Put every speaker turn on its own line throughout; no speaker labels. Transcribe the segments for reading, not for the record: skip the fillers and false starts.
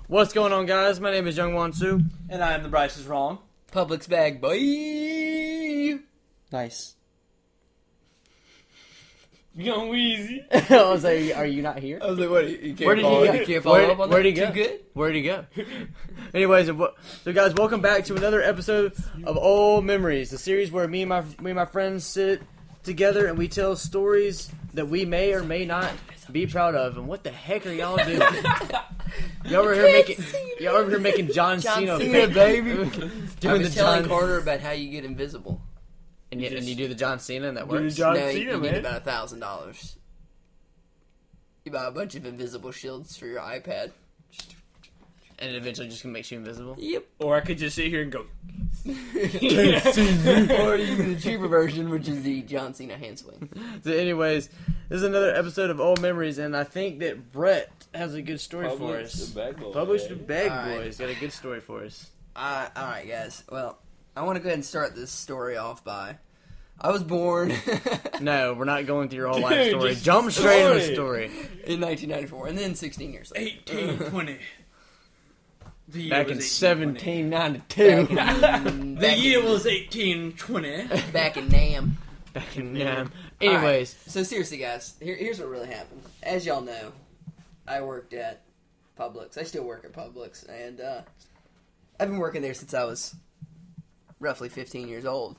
What's going on, guys? My name is YungWanSu.
And I am the Bryce is Wrong.
Publix bag, boy.
Nice.
Young Weezy.
I was like, are you not here?
I was like, what? You can't
Where did
follow,
he go?
you can't follow up on
Where'd
that?
he go?
Too good?
Where'd he go? Anyways, so guys, welcome back to another episode of Old Memories, the series where me and my friends sit together and we tell stories that we may or may not be proud of. And what the heck are y'all doing? Y'all over here making John Cena,
baby.
doing
I was
the
telling
John
Carter about how you get invisible.
and you do the John Cena and that
Do the
works.
John
No,
Cena,
you
man.
need about $1,000. You buy a bunch of invisible shields for your iPad.
And it eventually just makes you invisible.
Yep.
Or I could just sit here and go.
Or you get the cheaper version, which is the John Cena hand swing.
So anyways, this is another episode of Old Memories, and I think that Brett has a good story for us. Publish the Bag
Alright.
Boys got a good story for us.
Alright, guys. Well, I want to go ahead and start this story off by... I was born
No, we're not going through your whole life
Dude,
story.
just
Jump straight into the
story.
story.
in 1994, and then 16 years later.
1820. The year
Back
was
in
1820.
1792.
The year was 1820.
Back in Nam.
Back in Nam. Anyways,
Alright, so seriously, guys, here's what really happened. As y'all know, I worked at Publix. I still work at Publix, and I've been working there since I was roughly 15 years old.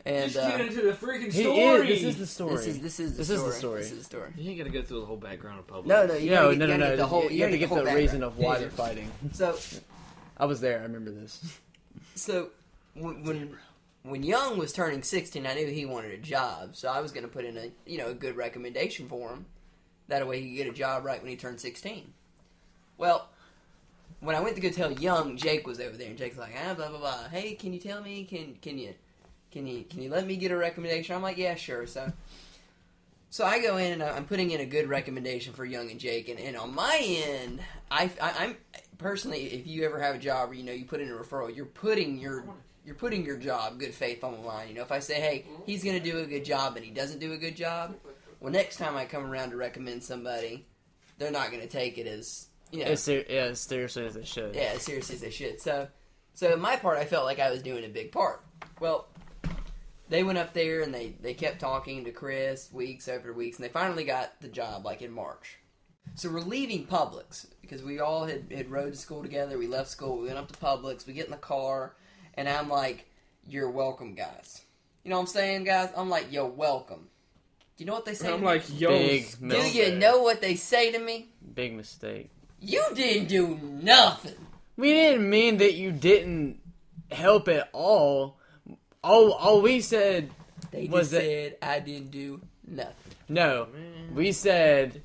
And
Just get into the freaking
he
story.
is. This is the story.
This is the story. This is the story.
You ain't gotta go through the whole background of Publix.
No, you gotta get
no.
the whole.
You have to get the reason of why
Yeah.
they're fighting.
So,
I was there. I remember this.
so when Young was turning 16, I knew he wanted a job, so I was going to put in a good recommendation for him. That way he could get a job right when he turned 16. Well, when I went to go tell Young, Jake was over there, and Jake's like, blah blah blah. Hey, can you tell me? Can you let me get a recommendation? I'm like, yeah, sure. So I go in and I'm putting in a good recommendation for Young and Jake, and on my end, I'm personally, if you ever have a job where you put in a referral, you're putting your job, good faith, on the line. If I say, hey, he's going to do a good job and he doesn't do a good job, well, next time I come around to recommend somebody, they're not going to take it as
As seriously as they should.
yeah, as seriously as they should. So in my part, I felt like I was doing a big part. Well, they went up there and they kept talking to Chris weeks after weeks, and they finally got the job like in March. So we're leaving Publix because we all had rode to school together. We left school. We went up to Publix. We get in the car, and I'm like, "You're welcome, guys." You know what I'm saying, guys? I'm like, "You're welcome." Do you know what they say?
I'm
to
like,
me?
yo.
Big
Do
mistake.
you know what they say to me?
Big mistake.
You didn't do nothing.
We didn't mean that you didn't help at all. All we said
They just
was that
said I didn't do nothing.
no. We said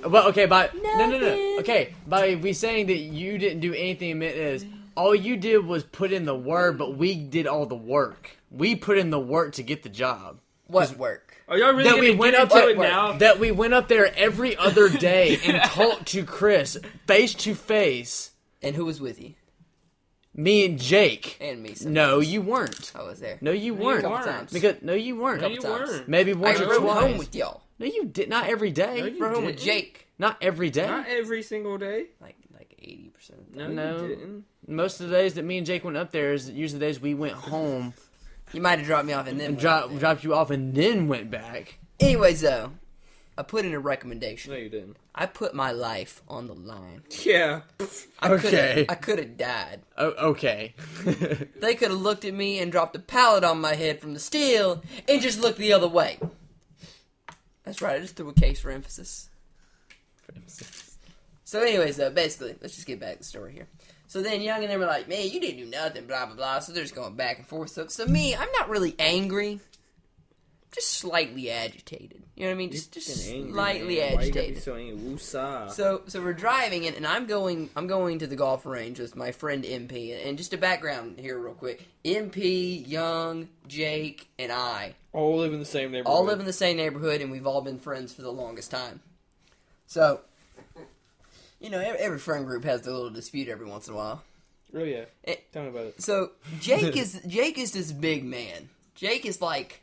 well, okay. No.
Nothing.
Okay, by we saying that you didn't do anything meant is all you did was put in the word, but we did all the work. We put in the work to get the job.
What work?
Are y'all really
That
going
we
to
went
get
up
into
to
it now?
That we went up there every other day and talked to Chris face to face.
And who was with you?
Me and Jake.
And me.
No, you weren't.
I was there.
No, you weren't.
Couple times.
Because no, you weren't.
No, you
times.
weren't.
Maybe
I
once or
rode
twice.
home with y'all.
No, you did not every day.
No, you
Rode home with
didn't.
Jake.
Not every day.
Not every single day.
Like 80% of the
No,
time.
No.
you didn't.
Most of the days that me and Jake went up there is usually the days we went home
You might have dropped me off and then
and
went there.
dropped you off and then went back.
Anyways, though, I put in a recommendation.
No, you didn't.
I put my life on the line.
Yeah.
Okay.
I could have died.
Oh, okay.
They could have looked at me and dropped a pallet on my head from the steel and just looked the other way. That's right, I just threw a case for emphasis. So anyways, though, basically, let's just get back to the story here. So then Young and them were like, man, you didn't do nothing, blah, blah, blah. So they're just going back and forth. So me, I'm not really angry. Just slightly agitated. You know what I mean? Just slightly agitated.
So angry? Woosah.
So we're driving, and I'm going to the golf range with my friend MP. And just a background here real quick. MP, Young, Jake, and I
All live in the same neighborhood.
all live in the same neighborhood, and we've all been friends for the longest time. So, every friend group has their little dispute every once in a while.
Oh, yeah. Tell me about it.
So, Jake is this big man. Jake is like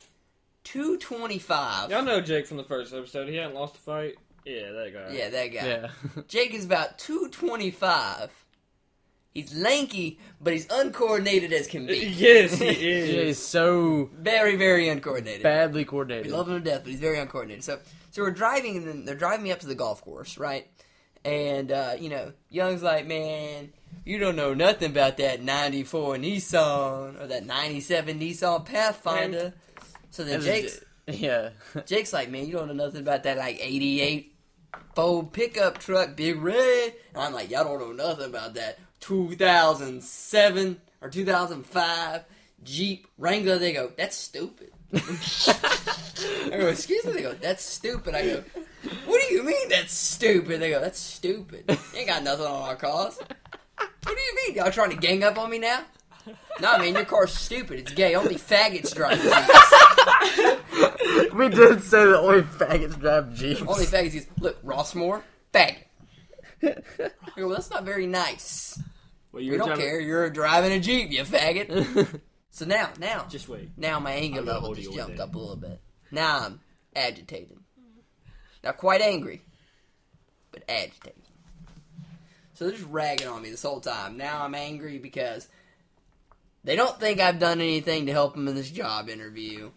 225.
Y'all know Jake from the first episode. He hadn't lost a fight.
Yeah, that guy.
Yeah, that guy.
Yeah.
Jake is about 225. He's lanky, but he's uncoordinated as can be.
Yes, he
He
is.
is so
Very, very uncoordinated.
badly
We
coordinated.
love him to death, but he's very uncoordinated. So we're driving, and then they're driving me up to the golf course, right? And, Young's like, man, you don't know nothing about that 94 Nissan, or that 97 Nissan Pathfinder. So then Jake's like, man, you don't know nothing about that, 88 Ford pickup truck, Big Red. And I'm like, y'all don't know nothing about that 2007 or 2005 Jeep Wrangler. They go, that's stupid. I go, excuse me? They go, that's stupid. I go, what do you mean that's stupid? They go, that's stupid. You ain't got nothing on our cars. What do you mean? Y'all trying to gang up on me now? No, man, your car's stupid. It's gay. Only faggots drive Jeeps.
We did say that only faggots drive Jeeps.
Only faggots use, look, Rossmore, faggot. I go, well, that's not very nice.
Well,
We don't care. You're driving a Jeep, you faggot. So now,
Just wait.
now my anger
I'm not
level
holding
just
you all
jumped
day.
up a little bit. Now I'm agitated. Now quite angry, but agitated. So they're just ragging on me this whole time. Now I'm angry because they don't think I've done anything to help them in this job interview.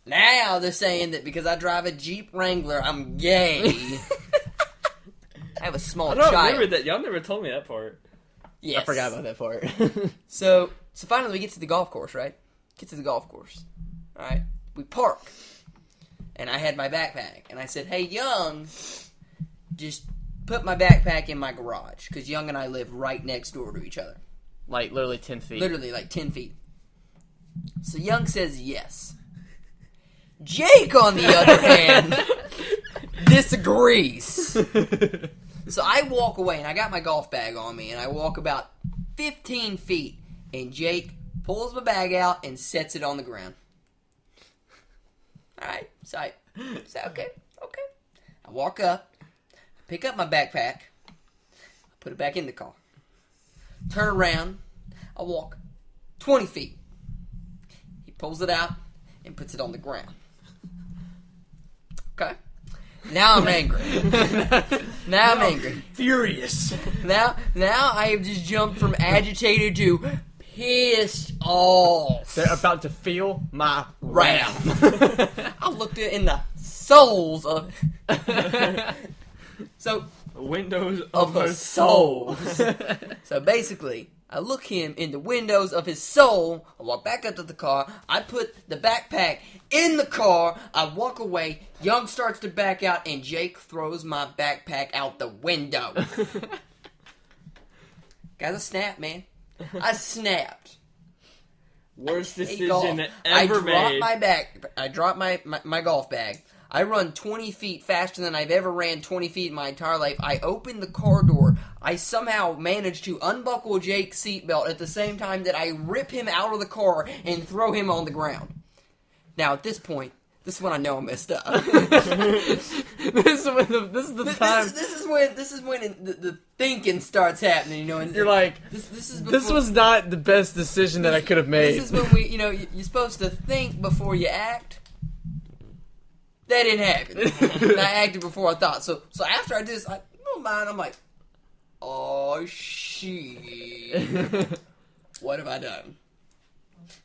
Now they're saying that because I drive a Jeep Wrangler, I'm gay. I have a small
I don't
child.
remember that. Y'all never told me that part.
Yes.
I forgot about that part.
So finally we get to the golf course, right? Get to the golf course. Alright. We park. And I had my backpack. And I said, hey, Young, just put my backpack in my garage. Because Young and I live right next door to each other.
Like, literally 10 feet.
Literally, like 10 feet. So Young says yes. Jake, on the other hand, disagrees. So I walk away, and I got my golf bag on me, and I walk about 15 feet, and Jake pulls my bag out and sets it on the ground. Alright, so okay. I walk up, pick up my backpack, put it back in the car. Turn around, I walk 20 feet. He pulls it out and puts it on the ground. Okay. Now I'm angry. Now I'm angry.
Furious.
Now I have just jumped from agitated to pissed off.
They're about to feel my
Wrath.
wrath.
I looked in the souls of so
Windows
of her souls. So basically, I look him in the windows of his soul. I walk back up to the car. I put the backpack in the car. I walk away. Young starts to back out, and Jake throws my backpack out the window. Guys, I snapped, man. I snapped.
Worst
Hey,
decision
golf.
ever made.
I dropped my golf bag. I run 20 feet faster than I've ever ran 20 feet in my entire life. I open the car door. I somehow manage to unbuckle Jake's seatbelt at the same time that I rip him out of the car and throw him on the ground. Now, at this point, this is when I know I messed up.
This is the time.
This is when the thinking starts happening. You know, and
You're like,
this is
this
before-
was not the best decision that I could have made.
This is when you're supposed to think before you act. That didn't happen. I acted before I thought. So after I did this, I'm like, oh shit, what have I done?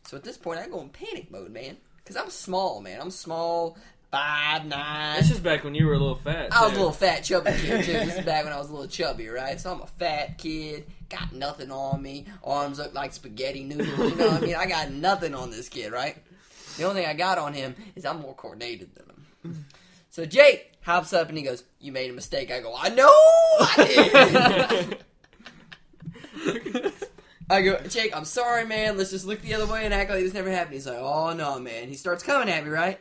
So at this point, I go in panic mode, man, because I'm small, man. I'm small, 5'9".
This is back when you were a little fat.
I was a
too.
little fat, chubby kid, too. This is back when I was a little chubby, right? So I'm a fat kid, got nothing on me. Arms look like spaghetti noodles, you know what I mean? I got nothing on this kid, right? The only thing I got on him is I'm more coordinated than him. So Jake hops up and he goes, you made a mistake. I go, I know I did. I go, Jake, I'm sorry, man. Let's just look the other way and act like this never happened. He's like, oh, no, man. He starts coming at me, right?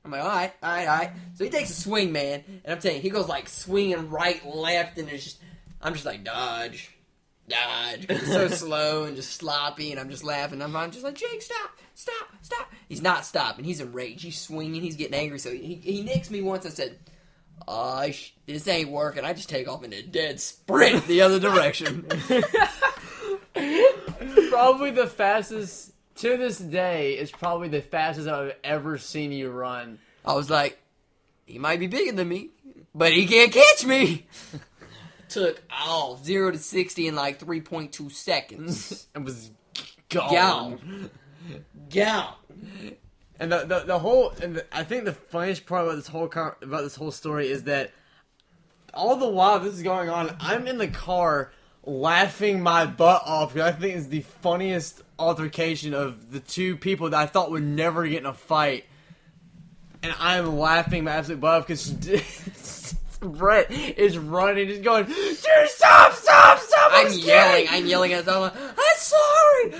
I'm like, all right. So he takes a swing, man. And I'm telling you, he goes like swinging right, left, and I'm just like, dodge. 'Cause he's so slow and just sloppy, and I'm just laughing. I'm just like, Jake, stop. He's not stopping. He's enraged. He's swinging. He's getting angry. So he nicks me once. I said, this ain't working. I just take off in a dead sprint the other direction.
Probably the fastest, to this day, is probably the fastest I've ever seen you run.
I was like, he might be bigger than me, but he can't catch me. Took off 0 to 60 in like 3.2 seconds.
It was gone.
Gone.
And the whole, I think the funniest part about this whole story is that all the while this is going on, I'm in the car laughing my butt off because I think it's the funniest altercation of the two people that I thought would never get in a fight, and I'm laughing my absolute butt off because Brett is running, just going, "Dude, stop!
I'm yelling at them. I'm sorry.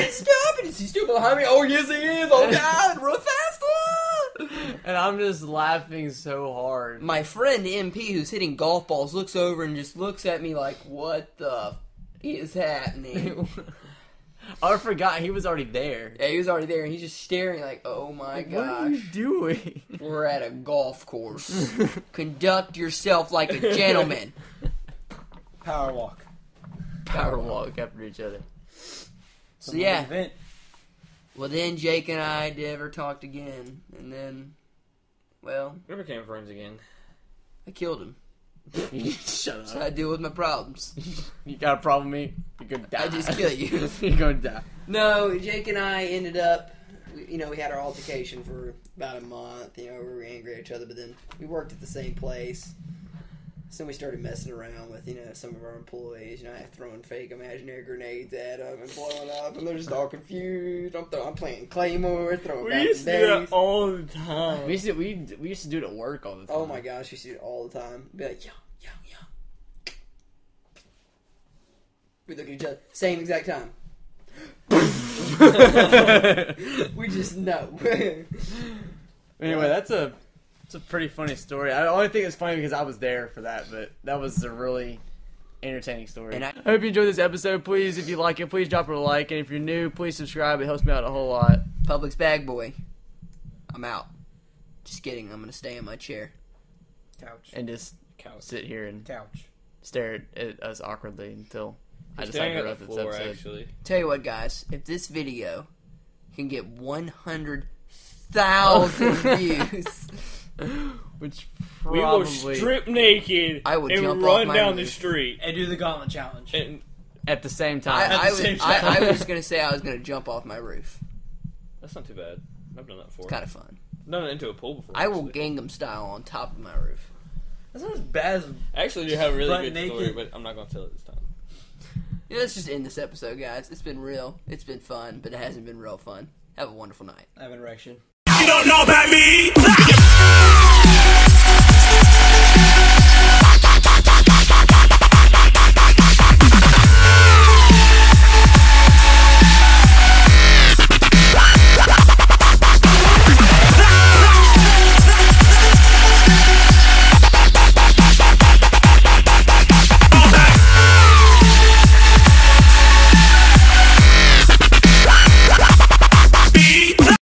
Stop it. Is he still behind me? Oh, yes, he is. Oh, God. Run faster.
And I'm just laughing so hard.
My friend MP, who's hitting golf balls, looks over and just looks at me like, what the is happening?
I forgot he was already there.
Yeah, he was already there, and he's just staring like, oh my gosh.
What are you doing?
We're at a golf course. Conduct yourself like a gentleman.
Power walk.
Power walk after each other.
So yeah. Well, then Jake and I never talked again, and then, well,
We became friends again.
I killed him.
Shut up.
So I deal with my problems.
You got a problem with me? You're gonna die.
I just kill you.
You're gonna die.
No, Jake and I ended up, we had our altercation for about a month. We were angry at each other, but then we worked at the same place. So we started messing around with, some of our employees. Throwing fake imaginary grenades at them and blowing up, and they're just all confused. I'm playing Claymore, throwing
We used to do that all the time.
We used to do it at work all the time.
Oh my gosh, we used to do it all the time. Be like, yo. We look at each other, same exact time. We just know.
Anyway, that's a pretty funny story. I only think it's funny because I was there for that, but that was a really entertaining story.
And I
hope you enjoyed this episode. Please, if you like it, please drop it a like. And if you're new, please subscribe. It helps me out a whole lot.
Publix bag boy. I'm out. Just kidding. I'm going to stay in my chair.
Couch.
And just sit here and
Couch.
stare at us awkwardly until I decide
Staring
to
at
wrap
the
this
floor,
episode.
actually.
Tell you what, guys. If this video can get 100,000 views,
Which
We will
probably
strip naked
I would
and
jump off
run
my
down the
roof.
street.
And do the gauntlet challenge.
And
at the same time.
I
the same
was
time.
just going to say I was going to jump off my roof.
that's not too bad. I've done that before.
It's kind of fun.
I've done it into a pool before.
I will
actually.
Gangnam style on top of my roof.
That's not as bad as...
Actually, do have a really
Butt
good story,
naked.
but I'm not going to tell it this time.
Let's just end this episode, guys. It's been real. It's been fun, but it hasn't been real fun. Have a wonderful night.
I have an erection.
You don't know about me.